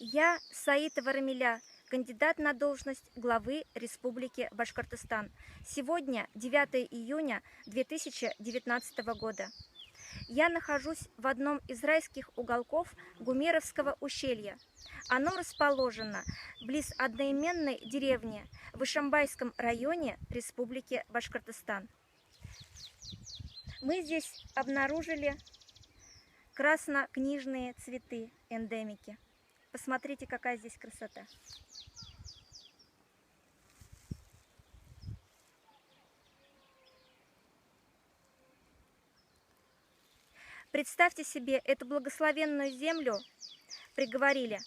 Я Саитова Рамиля, кандидат на должность главы Республики Башкортостан. Сегодня 9 июня 2019 года. Я нахожусь в одном из райских уголков Гумеровского ущелья. Оно расположено близ одноименной деревни в Ишимбайском районе Республики Башкортостан. Мы здесь обнаружили краснокнижные цветы, эндемики. Посмотрите, какая здесь красота. Представьте себе, эту благословенную землю приговорили.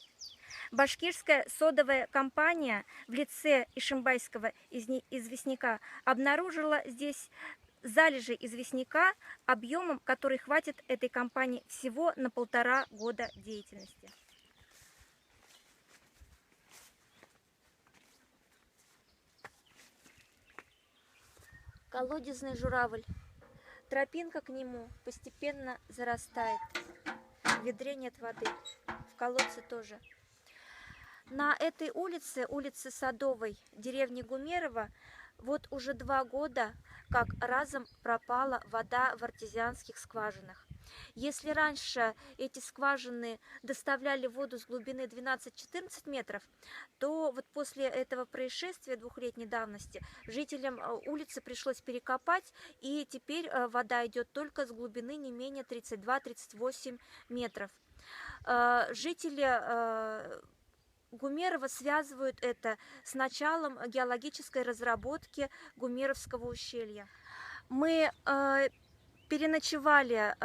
Башкирская содовая компания в лице ишимбайского известняка обнаружила здесь залежи известняка объемом, который хватит этой компании всего на 1,5 года деятельности. Колодезный журавль. Тропинка к нему постепенно зарастает. В ведре нет воды, в колодце тоже. На этой улице, улице Садовой, деревни Гумерово, вот уже 2 года, как разом пропала вода в артезианских скважинах. Если раньше эти скважины доставляли воду с глубины 12-14 метров, то вот после этого происшествия 2-летней давности жителям улицы пришлось перекопать, и теперь вода идет только с глубины не менее 32-38 метров. Жители Гумерово связывают это с началом геологической разработки Гумеровского ущелья. Мы переночевали,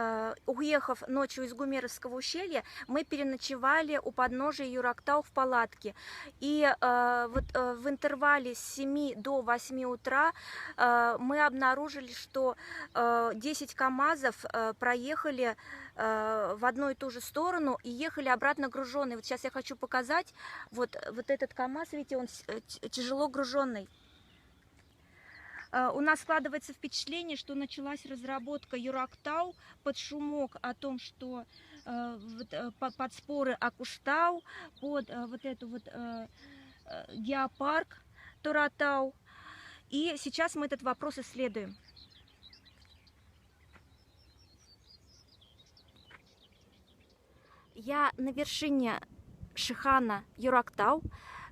уехав ночью из Гумеровского ущелья, мы переночевали у подножия Юрактау в палатке. И вот в интервале с 7 до 8 утра мы обнаружили, что 10 КАМАЗов проехали в одну и ту же сторону и ехали обратно груженные. Вот сейчас я хочу показать, вот этот КАМАЗ, видите, он тяжело груженный. У нас складывается впечатление, что началась разработка Юрактау под шумок о том, что под споры о Куштау, под вот эту вот геопарк Торатау. И сейчас мы этот вопрос исследуем. Я на вершине Шихана Юрактау.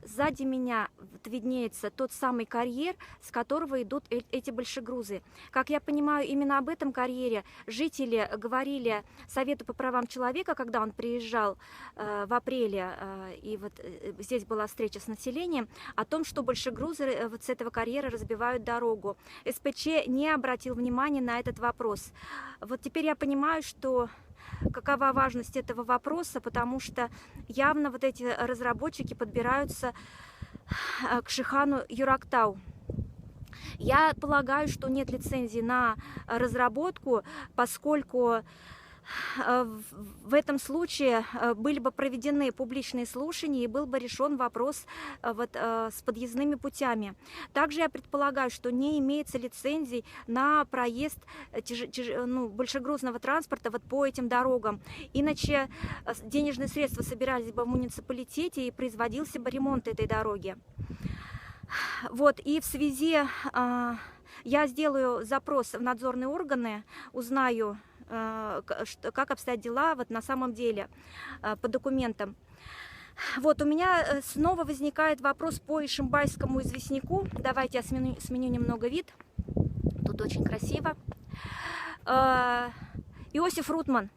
Сзади меня виднеется тот самый карьер, с которого идут эти большегрузы. Как я понимаю, именно об этом карьере жители говорили Совету по правам человека, когда он приезжал в апреле, и вот здесь была встреча с населением, о том, что большегрузы вот с этого карьера разбивают дорогу. СПЧ не обратил внимания на этот вопрос. Вот теперь я понимаю, что какова важность этого вопроса, потому что явно вот эти разработчики подбираются к Шихану Юрактау. Я полагаю, что нет лицензии на разработку, поскольку в этом случае были бы проведены публичные слушания и был бы решен вопрос с подъездными путями. Также я предполагаю, что не имеется лицензий на проезд большегрузного транспорта вот по этим дорогам. Иначе денежные средства собирались бы в муниципалитете и производился бы ремонт этой дороги. Вот, и в связи я сделаю запрос в надзорные органы, узнаю, как обстоят дела вот на самом деле по документам. Вот у меня снова возникает вопрос по ишимбайскому известняку. Давайте я сменю немного вид. Тут очень красиво. Иосиф Рутман.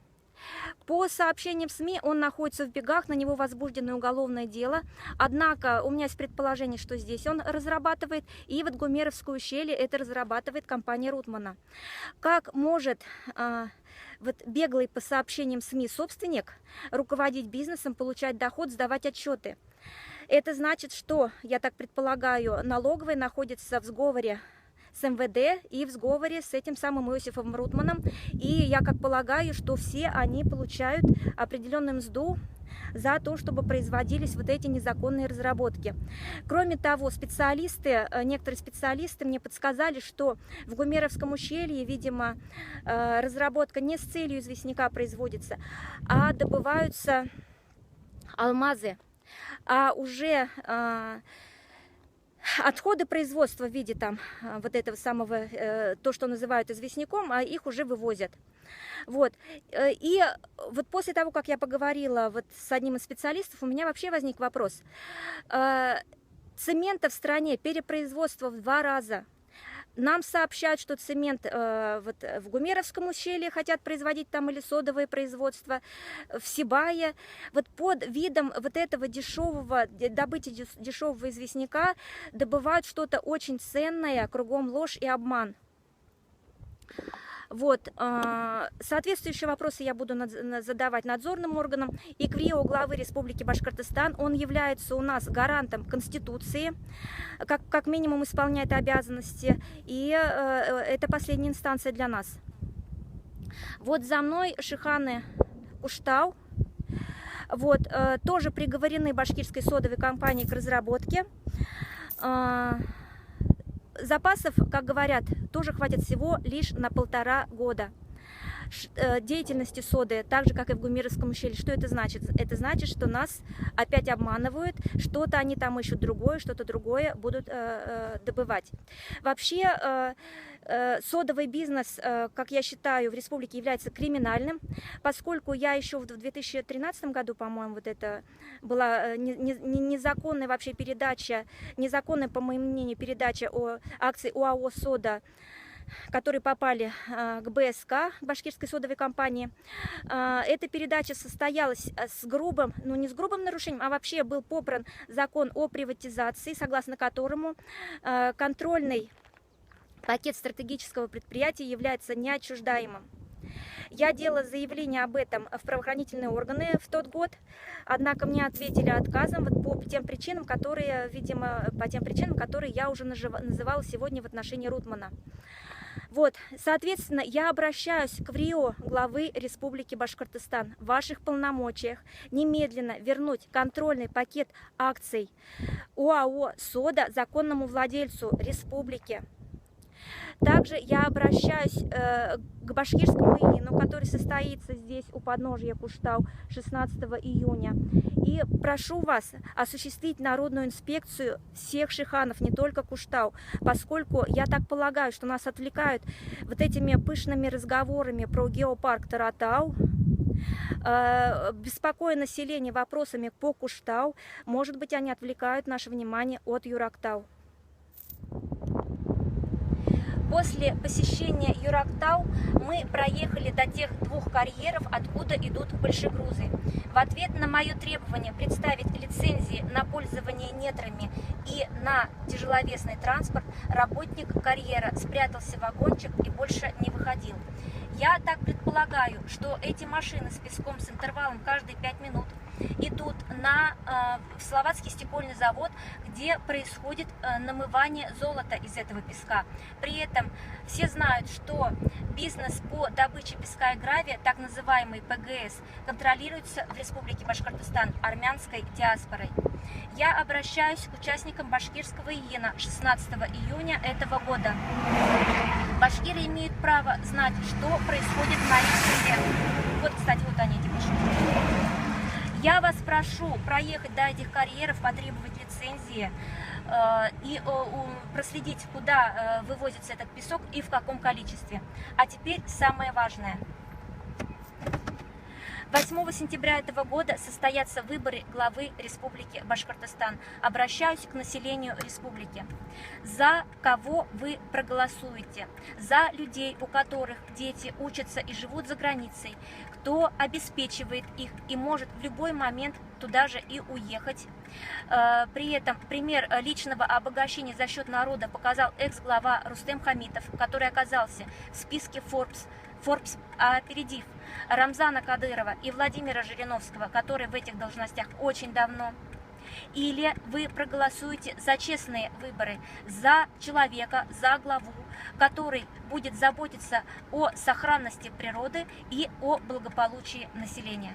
По сообщениям СМИ, он находится в бегах, на него возбуждено уголовное дело. Однако у меня есть предположение, что здесь он разрабатывает, и вот Гумеровское ущелье это разрабатывает компания Рутмана. Как может вот беглый по сообщениям СМИ собственник руководить бизнесом, получать доход, сдавать отчеты? Это значит, что, я так предполагаю, налоговая находится в сговоре с МВД и в сговоре с этим самым Иосифом Рутманом. И я как полагаю, что все они получают определенную мзду за то, чтобы производились вот эти незаконные разработки. Кроме того, некоторые специалисты мне подсказали, что в Гумеровском ущелье, видимо, разработка не с целью известняка производится, а добываются алмазы. а уже отходы производства в виде там вот этого самого, то, что называют известняком, а их уже вывозят. Вот. И вот после того, как я поговорила вот с одним из специалистов, у меня вообще возник вопрос. Цемента в стране, перепроизводство в 2 раза. Нам сообщают, что цемент вот в Гумеровском ущелье хотят производить там или содовое производство, в Сибае. Вот под видом вот этого дешевого, добычи дешевого известняка добывают что-то очень ценное, кругом ложь и обман. Вот, соответствующие вопросы я буду задавать надзорным органам. И КВРИО главы Республики Башкортостан, он является у нас гарантом Конституции, как минимум исполняет обязанности, и это последняя инстанция для нас. Вот за мной Шиханы Куштау, вот, тоже приговорены башкирской содовой компанией к разработке. Запасов, как говорят, тоже хватит всего лишь на 1,5 года деятельности соды, так же, как и в Гумеровском ущелье. Что это значит? Это значит, что нас опять обманывают, что-то они там ищут другое, что-то другое будут добывать. Вообще, содовый бизнес, как я считаю, в республике является криминальным, поскольку я еще в 2013 году, по-моему, вот это была незаконная вообще передача, незаконная, по моему мнению, передача акций ОАО «Сода», которые попали к БСК, башкирской содовой компании. Эта передача состоялась с грубым, ну не с грубым нарушением, а вообще был попран закон о приватизации, согласно которому контрольный пакет стратегического предприятия является неотчуждаемым. Я делала заявление об этом в правоохранительные органы в тот год, однако мне ответили отказом вот по тем причинам, которые, видимо, я уже называла сегодня в отношении Рутмана. Вот, соответственно, я обращаюсь к КВРИО главы Республики Башкортостан в ваших полномочиях немедленно вернуть контрольный пакет акций ОАО «Сода» законному владельцу республики. Также я обращаюсь к башкирскому ИИНу, который состоится здесь у подножья Куштау 16 июня. И прошу вас осуществить народную инспекцию всех шиханов, не только Куштау, поскольку я так полагаю, что нас отвлекают вот этими пышными разговорами про геопарк Таратау, беспокоя население вопросами по Куштау. Может быть, они отвлекают наше внимание от Юрактау. После посещения Юрактау мы проехали до тех 2 карьеров, откуда идут большегрузы. В ответ на мое требование представить лицензии на пользование недрами и на тяжеловесный транспорт, работник карьера спрятался в вагончик и больше не выходил. Я так предполагаю, что эти машины с песком с интервалом каждые 5 минут идут в Словацкий стекольный завод, где происходит намывание золота из этого песка. При этом все знают, что бизнес по добыче песка и гравия, так называемый ПГС, контролируется в Республике Башкортостан армянской диаспорой. Я обращаюсь к участникам башкирского ИИНа 16 июня этого года. Башкиры имеют право знать, что происходит на их земле. Вот, кстати, вот они, эти башкиры. Я вас прошу проехать до этих карьеров, потребовать лицензии и проследить, куда вывозится этот песок и в каком количестве. А теперь самое важное. 8 сентября этого года состоятся выборы главы Республики Башкортостан. Обращаюсь к населению республики. За кого вы проголосуете? За людей, у которых дети учатся и живут за границей, кто обеспечивает их и может в любой момент туда же и уехать. При этом пример личного обогащения за счет народа показал экс-глава Рустем Хамитов, который оказался в списке Forbes, опередив Рамзана Кадырова и Владимира Жириновского, которые в этих должностях очень давно. Или вы проголосуете за честные выборы, за человека, за главу, который будет заботиться о сохранности природы и о благополучии населения.